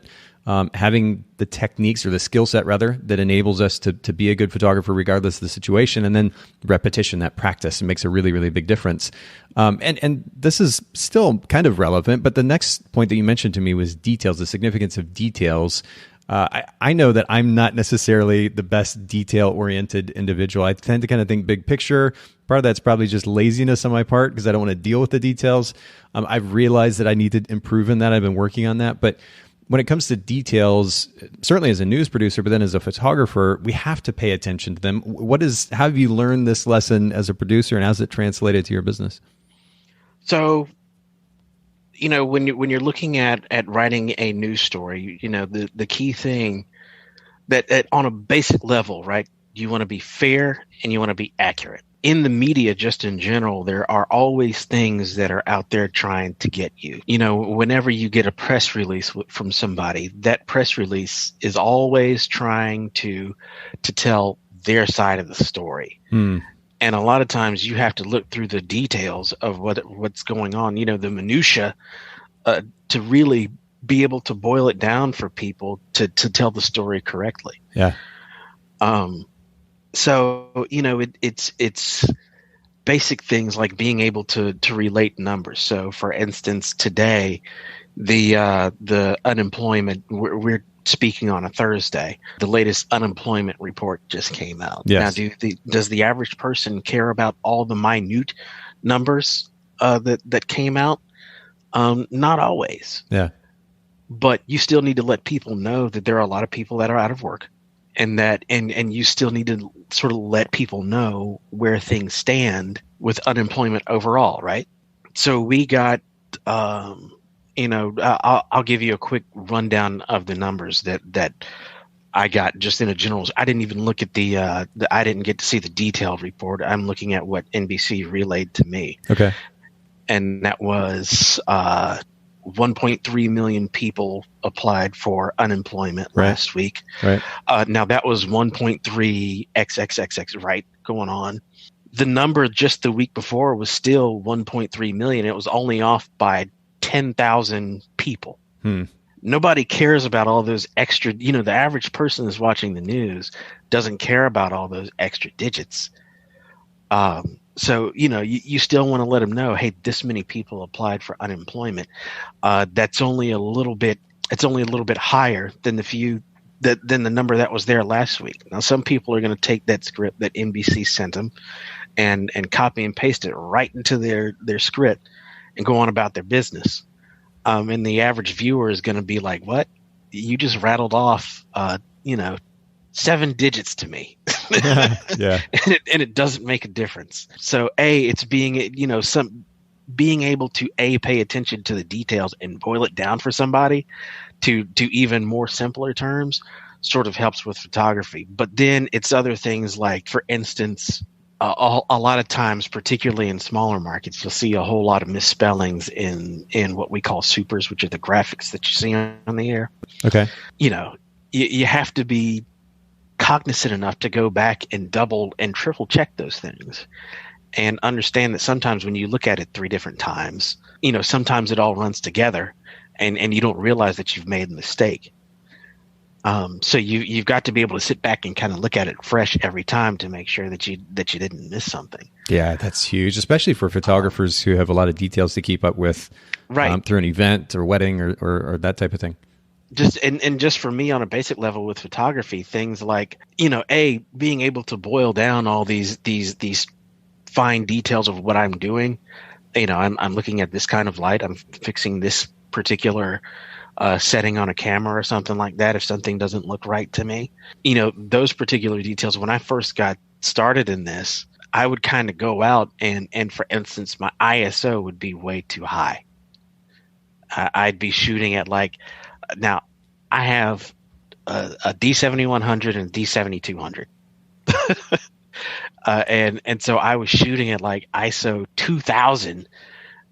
having the techniques, or the skill set rather, that enables us to be a good photographer regardless of the situation, and then repetition, that practice, makes a really, really big difference. And this is still kind of relevant, but the next point that you mentioned to me was details, the significance of details. I know that I'm not necessarily the best detail-oriented individual. I tend to kind of think big picture. Part of that's probably just laziness on my part, because I don't want to deal with the details. I've realized that I need to improve in that. I've been working on that. But when it comes to details, certainly as a news producer, but then as a photographer, we have to pay attention to them. How have you learned this lesson as a producer, and how's it translated to your business? So, when you're looking at writing a news story, the key thing that on a basic level, right? You want to be fair and you want to be accurate. In the media, just in general, there are always things that are out there trying to get you. Whenever you get a press release from somebody, that press release is always trying to tell their side of the story. And a lot of times you have to look through the details of what's going on, the minutia, to really be able to boil it down for people to tell the story correctly. Yeah. So, it's basic things like being able to relate numbers. So, for instance, today, the unemployment, we're speaking on a Thursday, the latest unemployment report just came out. Yes. Now, does the average person care about all the minute numbers that came out? Not always. Yeah. But you still need to let people know that there are a lot of people that are out of work. And you still need to sort of let people know where things stand with unemployment overall, right? So we got, I'll give you a quick rundown of the numbers that I got just in a general. I didn't even look at I didn't get to see the detailed report. I'm looking at what NBC relayed to me. Okay. And that was 1.3 million people applied for unemployment last week. Right. Now that was 1.3 XXXX, right, going on. The number just the week before was still 1.3 million. It was only off by 10,000 people. Nobody cares about all those extra, the average person that's watching the news doesn't care about all those extra digits. So, you still want to let them know, hey, this many people applied for unemployment. That's only a little bit higher than than the number that was there last week. Now, some people are going to take that script that NBC sent them and copy and paste it right into their script and go on about their business. And the average viewer is going to be like, what? You just rattled off, 7 digits to me. Yeah. And it doesn't make a difference. So it's being able to pay attention to the details and boil it down for somebody to even more simpler terms sort of helps with photography. But then it's other things like, for instance, a lot of times, particularly in smaller markets, you'll see a whole lot of misspellings in what we call supers, which are the graphics that you see on the air. Okay. You have to be cognizant enough to go back and double and triple check those things and understand that sometimes when you look at it 3 different times, sometimes it all runs together and you don't realize that you've made a mistake. So you've got to be able to sit back and kind of look at it fresh every time to make sure that you didn't miss something. Yeah, that's huge, especially for photographers who have a lot of details to keep up with, right, through an event or wedding or that type of thing. Just for me on a basic level with photography, things like, being able to boil down all these fine details of what I'm doing. I'm looking at this kind of light. I'm fixing this particular setting on a camera or something like that. If something doesn't look right to me, those particular details. When I first got started in this, I would kind of go out and for instance, my ISO would be way too high. I'd be shooting at now I have a D7100 and a D7200. And so I was shooting at ISO 2000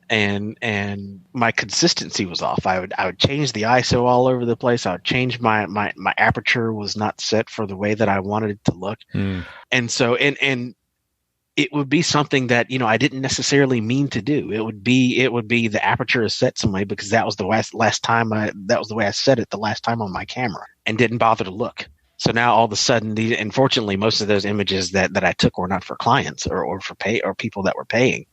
and my consistency was off. I would change the ISO all over the place. I would change my aperture was not set for the way that I wanted it to look. And so, and it would be something that, I didn't necessarily mean to do. It would be the aperture is set some way because that was the last time that was the way I set it the last time on my camera and didn't bother to look. So now all of a sudden, unfortunately, most of those images that I took were not for clients or for pay or people that were paying.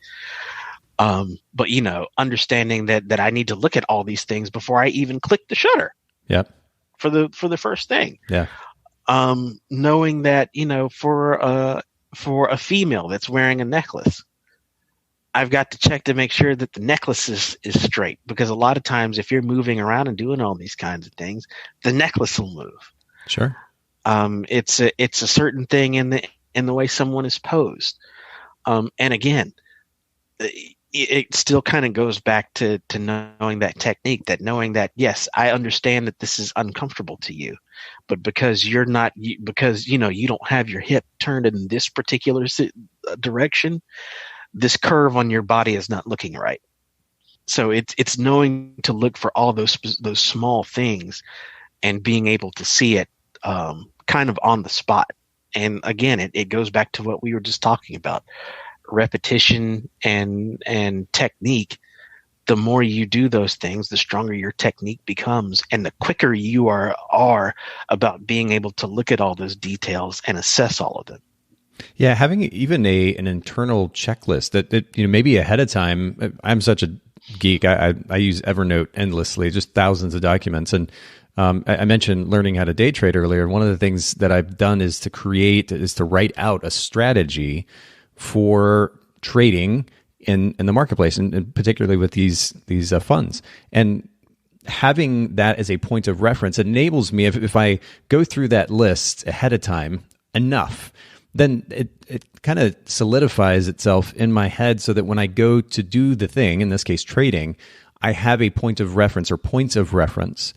But understanding that I need to look at all these things before I even click the shutter. Yep. For the first thing. Yeah. Knowing that, for a female that's wearing a necklace, I've got to check to make sure that the necklace is straight, because a lot of times if you're moving around and doing all these kinds of things, the necklace will move. Sure. It's a certain thing in the way someone is posed. And again, it still kind of goes back to knowing that technique, that knowing that, yes, I understand that this is uncomfortable to you, but because you don't have your hip turned in this particular direction, this curve on your body is not looking right. So it's knowing to look for all those small things and being able to see it kind of on the spot. And again, it goes back to what we were just talking about. Repetition and technique. The more you do those things, the stronger your technique becomes, and the quicker you are about being able to look at all those details and assess all of them. Yeah, having even an internal checklist that maybe ahead of time. I'm such a geek. I use Evernote endlessly, just thousands of documents. And I mentioned learning how to day trade earlier. One of the things that I've done is to write out a strategy for trading in the marketplace, and particularly with these funds. And having that as a point of reference enables me, if I go through that list ahead of time enough, then it kind of solidifies itself in my head so that when I go to do the thing, in this case trading, I have a point of reference or points of reference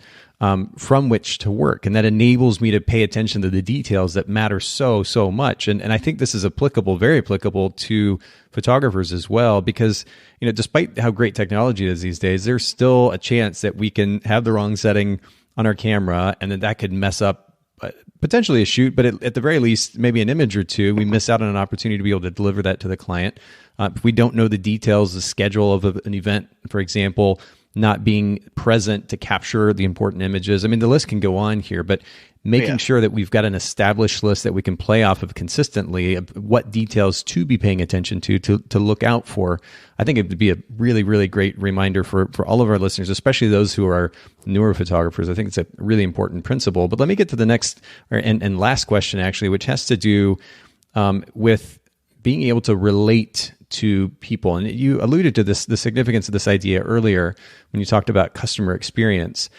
from which to work. And that enables me to pay attention to the details that matter so much. And I think this is very applicable to photographers as well, because, despite how great technology is these days, there's still a chance that we can have the wrong setting on our camera, and that could mess up potentially a shoot, but at the very least, maybe an image or two. We miss out on an opportunity to be able to deliver that to the client. If we don't know the details, the schedule of an event, for example, not being present to capture the important images. I mean, the list can go on here, but making sure that we've got an established list that we can play off of consistently of what details to be paying attention to look out for. I think it would be a really, really great reminder for all of our listeners, especially those who are newer photographers. I think it's a really important principle. But let me get to the next and last question, actually, which has to do with being able to relate to people. And you alluded to the significance of this idea earlier when you talked about customer experience.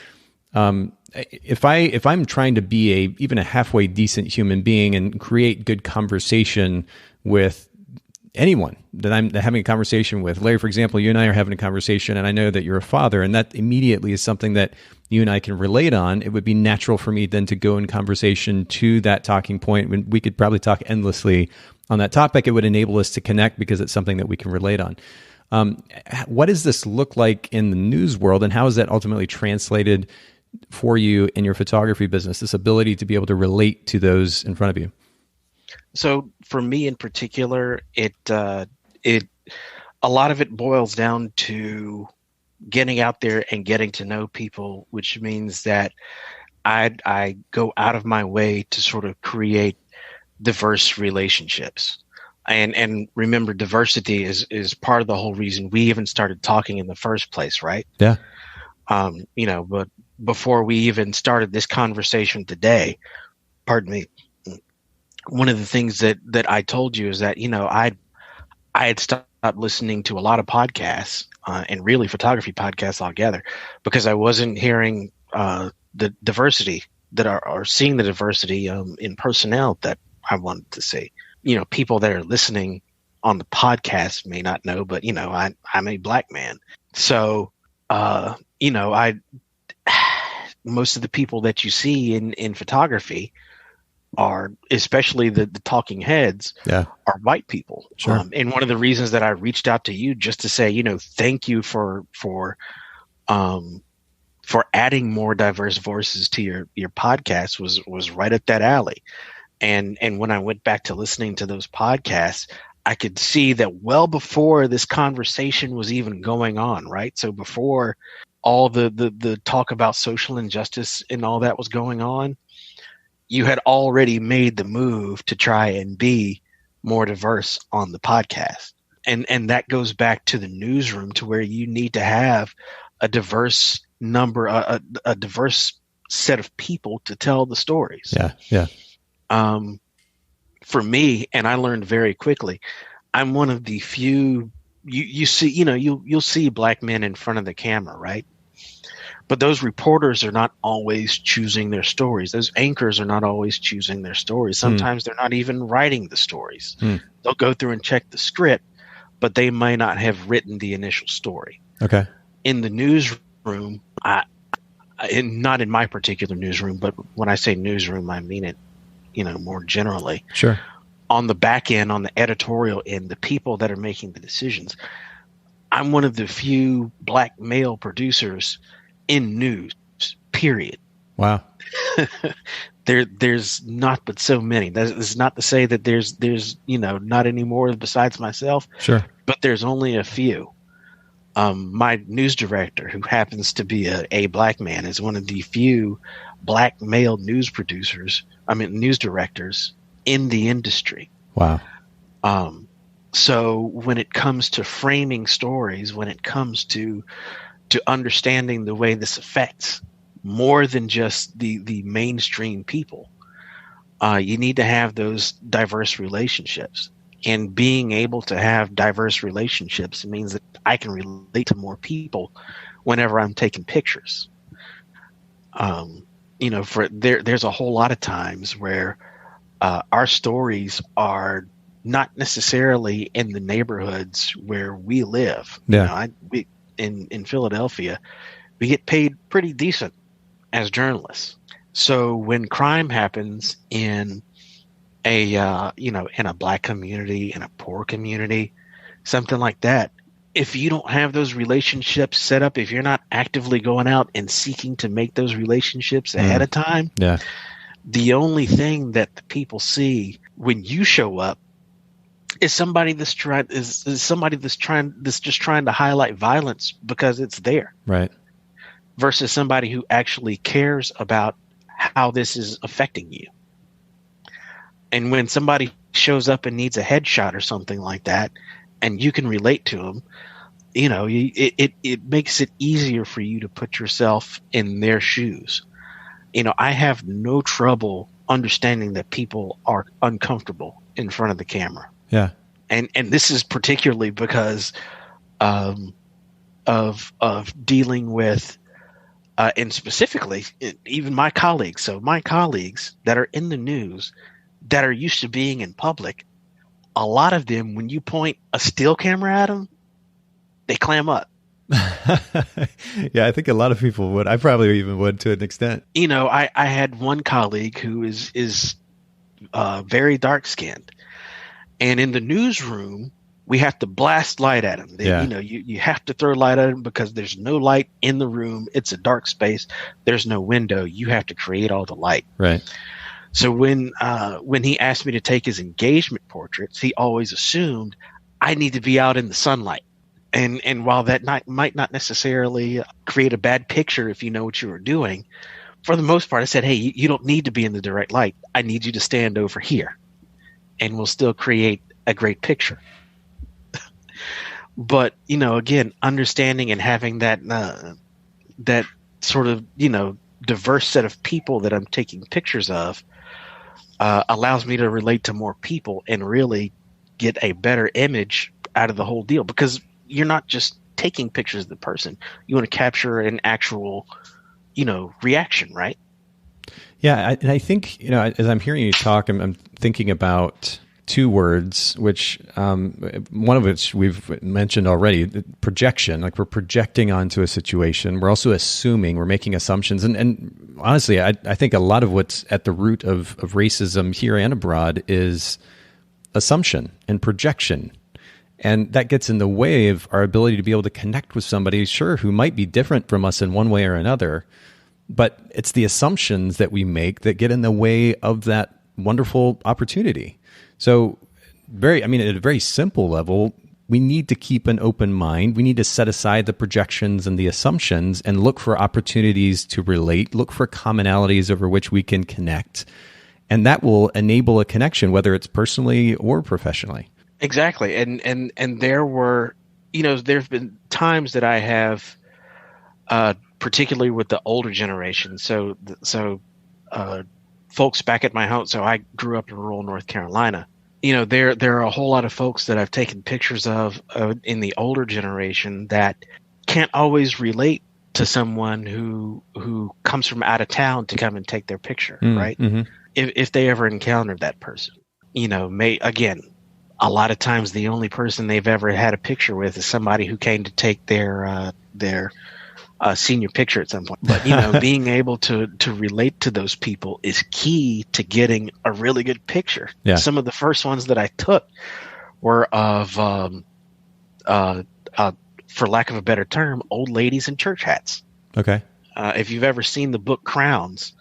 If I'm trying to be even a halfway decent human being and create good conversation with anyone that I'm having a conversation with, Larry, for example, you and I are having a conversation, and I know that you're a father, and that immediately is something that you and I can relate on. It would be natural for me then to go in conversation to that talking point when we could probably talk endlessly on that topic. It would enable us to connect because it's something that we can relate on. What does this look like in the news world, and how is that ultimately translated for you in your photography business, this ability to be able to relate to those in front of you? So for me in particular, a lot of it boils down to getting out there and getting to know people, which means that I go out of my way to sort of create diverse relationships. And remember, diversity is part of the whole reason we even started talking in the first place, right? Yeah. But before we even started this conversation today, pardon me, one of the things that I told you is that, I had stopped listening to a lot of podcasts and really photography podcasts altogether because I wasn't hearing the diversity that are seeing the diversity in personnel that I wanted to see. You know, people that are listening on the podcast may not know, but you know, I'm a black man. So, you know, most of the people that you see in photography are, especially the talking heads, are white people. Sure. And one of the reasons that I reached out to you just to say, you know, thank you for adding more diverse voices to your podcast was right up that alley. And when I went back to listening to those podcasts, I could see that well before this conversation was even going on, right? So before all the talk about social injustice and all that was going on, you had already made the move to try and be more diverse on the podcast. And that goes back to the newsroom, to where you need to have a diverse number, a diverse set of people to tell the stories. Yeah. For me, and I learned very quickly, I'm one of the few, you see, you know, you'll see black men in front of the camera, right? But those reporters are not always choosing their stories. Those anchors are not always choosing their stories. Sometimes they're not even writing the stories. They'll go through and check the script, but they might not have written the initial story. Okay. In the newsroom, not in my particular newsroom, but when I say newsroom, I mean it, you know, more generally. Sure. On the back end, on the editorial end, the people that are making the decisions, I'm one of the few black male producers in news, period. Wow. There's not but so many. That is not to say that there's you know, not any more besides myself. Sure. But there's only a few. My news director, who happens to be a black man, is one of the few black male news directors in the industry. Wow. So when it comes to framing stories, when it comes to understanding the way this affects more than just the mainstream people, you need to have those diverse relationships. And being able to have diverse relationships means that I can relate to more people whenever I'm taking pictures. You know, there's a whole lot of times where our stories are not necessarily in the neighborhoods where we live. Yeah. You know, in Philadelphia, we get paid pretty decent as journalists. So when crime happens in in a black community, in a poor community, something like that, if you don't have those relationships set up, if you're not actively going out and seeking to make those relationships ahead of time, the only thing that the people see when you show up is somebody that's just trying to highlight violence because it's there, right? Versus somebody who actually cares about how this is affecting you. And when somebody shows up and needs a headshot or something like that, and you can relate to them, you know, it makes it easier for you to put yourself in their shoes. You know, I have no trouble understanding that people are uncomfortable in front of the camera. Yeah. And this is particularly because of dealing with, and specifically even my colleagues. So my colleagues that are in the news, that are used to being in public, a lot of them, when you point a still camera at them, they clam up. Yeah, I think a lot of people would. I probably even would to an extent. You know, I had one colleague who is very dark skinned, and in the newsroom, we have to blast light at him. You know, you have to throw light at him because there's no light in the room. It's a dark space. There's no window. You have to create all the light. Right. So when he asked me to take his engagement portraits, he always assumed I need to be out in the sunlight. And while that might not necessarily create a bad picture if you know what you were doing, for the most part, I said, hey, you don't need to be in the direct light. I need you to stand over here, and we'll still create a great picture. But, you know, again, understanding and having that sort of, you know, diverse set of people that I'm taking pictures of allows me to relate to more people and really get a better image out of the whole deal, because you're not just taking pictures of the person. You want to capture an actual, reaction, right? Yeah, and I think, as I'm hearing you talk, I'm thinking about two words, which one of which we've mentioned already, projection. Like, we're projecting onto a situation. We're also assuming, we're making assumptions. And honestly, I think a lot of what's at the root of racism here and abroad is assumption and projection. And that gets in the way of our ability to be able to connect with somebody, sure, who might be different from us in one way or another. But it's the assumptions that we make that get in the way of that wonderful opportunity. So at a very simple level, we need to keep an open mind. We need to set aside the projections and the assumptions and look for opportunities to relate, look for commonalities over which we can connect. And that will enable a connection, whether it's personally or professionally. Exactly. And there were, there've been times that I have, particularly with the older generation. So folks back at my home. So I grew up in rural North Carolina. There are a whole lot of folks that I've taken pictures of in the older generation that can't always relate to someone who comes from out of town to come and take their picture, right? Mm-hmm. If they ever encountered that person, a lot of times the only person they've ever had a picture with is somebody who came to take their senior picture at some point. But, being able to relate to those people is key to getting a really good picture. Yeah. Some of the first ones that I took were of, for lack of a better term, old ladies in church hats. Okay. If you've ever seen the book Crowns,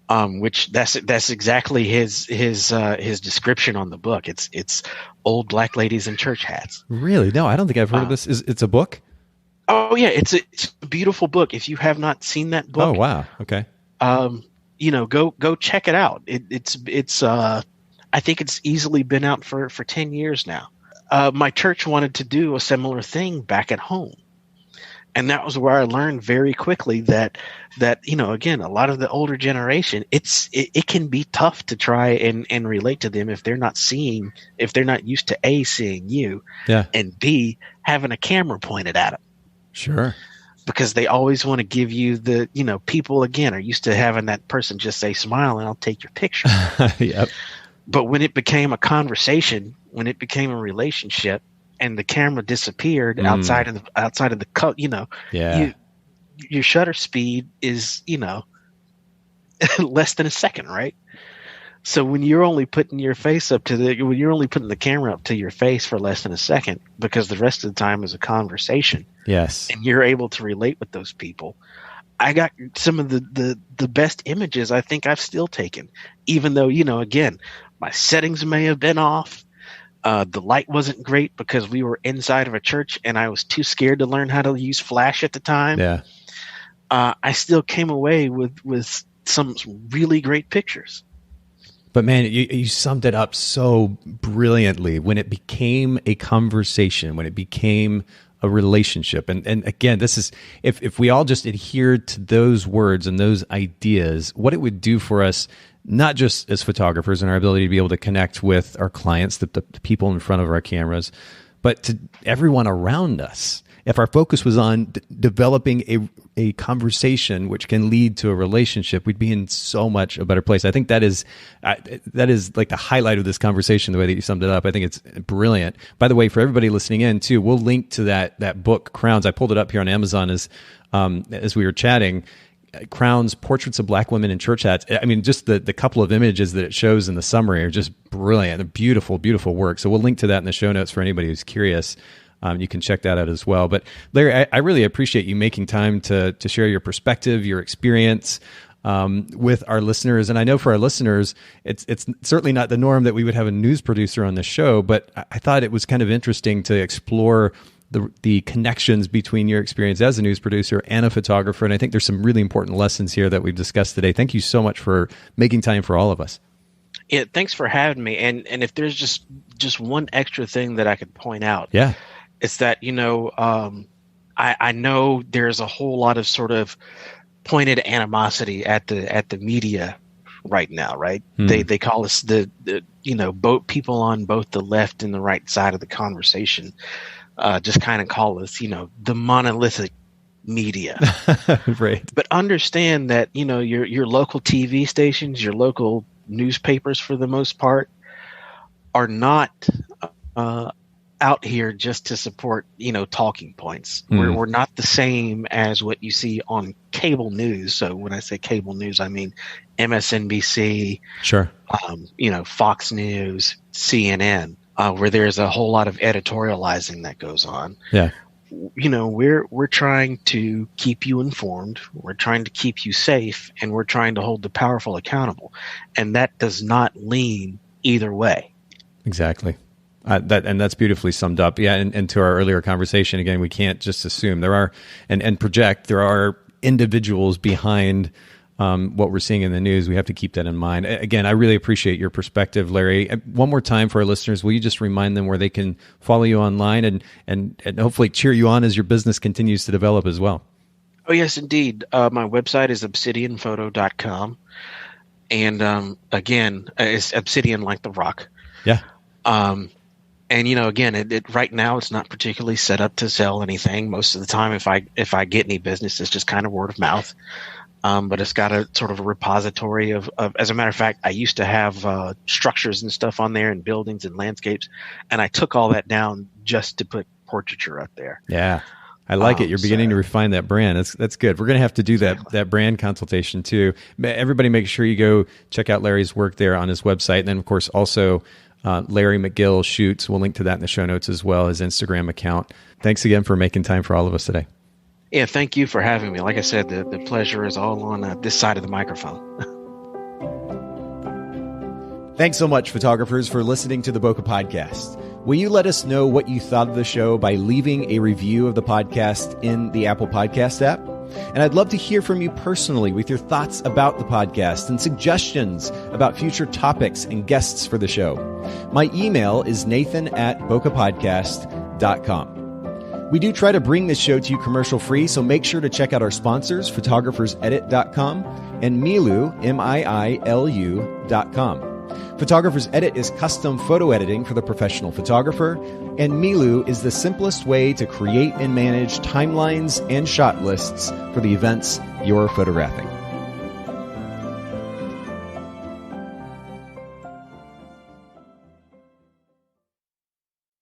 which that's exactly his description on the book. It's old black ladies in church hats. Really? No, I don't think I've heard of this. It's a book? Oh yeah, it's a beautiful book. If you have not seen that book, oh wow, okay. Go check it out. It's I think it's easily been out for 10 years now. My church wanted to do a similar thing back at home. And that was where I learned very quickly that again, a lot of the older generation, it can be tough to try and relate to them if they're not used to A, seeing you, and B, having a camera pointed at them. Sure. Because they always want to give you people, again, are used to having that person just say, smile and I'll take your picture. Yep. But when it became a conversation, when it became a relationship, and the camera disappeared outside of the cut, your shutter speed is, less than a second, right? So when you're only putting your face when you're only putting the camera up to your face for less than a second, because the rest of the time is a conversation. Yes. And you're able to relate with those people. I got some of the best images I think I've still taken, even though, again, my settings may have been off. The light wasn't great because we were inside of a church and I was too scared to learn how to use flash at the time. Yeah. I still came away with some really great pictures. But man, you summed it up so brilliantly when it became a conversation, when it became a relationship. And again, this is, if we all just adhered to those words and those ideas, what it would do for us, not just as photographers and our ability to be able to connect with our clients, the people in front of our cameras, but to everyone around us. If our focus was on developing a conversation which can lead to a relationship, we'd be in so much a better place. I think that is like the highlight of this conversation, the way that you summed it up. I think it's brilliant. By the way, for everybody listening in too, we'll link to that book, Crowns. I pulled it up here on Amazon as we were chatting. Crowns, Portraits of Black Women in Church Hats. I mean, just the couple of images that it shows in the summary are just brilliant. They're beautiful, beautiful work. So we'll link to that in the show notes for anybody who's curious. You can check that out as well. But Larry, I really appreciate you making time to share your perspective, your experience with our listeners. And I know for our listeners, it's certainly not the norm that we would have a news producer on the show, but I thought it was kind of interesting to explore the connections between your experience as a news producer and a photographer. And I think there's some really important lessons here that we've discussed today. Thank you so much for making time for all of us. Yeah, thanks for having me. And if there's just one extra thing that I could point out. Yeah. It's that, I know there's a whole lot of sort of pointed animosity at the media right now, right? They call us the both people on both the left and the right side of the conversation. Just kind of call us, the monolithic media. Right. But understand that, your local TV stations, your local newspapers, for the most part, are not out here just to support, talking points. We're not the same as what you see on cable news. So when I say cable news, I mean MSNBC, sure, Fox News, CNN, where there's a whole lot of editorializing that goes on. Yeah. We're trying to keep you informed. We're trying to keep you safe, and we're trying to hold the powerful accountable. And that does not lean either way. Exactly. That's beautifully summed up. Yeah. And to our earlier conversation, again, we can't just assume there are and project there are individuals behind what we're seeing in the news. We have to keep that in mind. Again, I really appreciate your perspective, Larry. One more time for our listeners, will you just remind them where they can follow you online and hopefully cheer you on as your business continues to develop as well? Oh, yes, indeed. My website is obsidianphoto.com. And again, it's Obsidian like the rock. Yeah. And again, it right now it's not particularly set up to sell anything. Most of the time, if I get any business, it's just kind of word of mouth. But it's got a sort of a repository of as a matter of fact, I used to have structures and stuff on there and buildings and landscapes, and I took all that down just to put portraiture up there. Yeah. I like it. You're beginning to refine that brand. That's good. We're going to have to do that brand consultation too. Everybody make sure you go check out Larry's work there on his website. And then of course also Larry McGill Shoots. We'll link to that in the show notes as well, his Instagram account. Thanks again for making time for all of us today. Yeah, thank you for having me. Like I said, the pleasure is all on this side of the microphone. Thanks so much, photographers, for listening to the Bokeh Podcast. Will you let us know what you thought of the show by leaving a review of the podcast in the Apple Podcast app? And I'd love to hear from you personally with your thoughts about the podcast and suggestions about future topics and guests for the show. My email is nathan@bokehpodcast.com. We do try to bring this show to you commercial free, so make sure to check out our sponsors, photographersedit.com and Miilu, MIILU.com. Photographer's Edit is custom photo editing for the professional photographer, and Miilu is the simplest way to create and manage timelines and shot lists for the events you're photographing.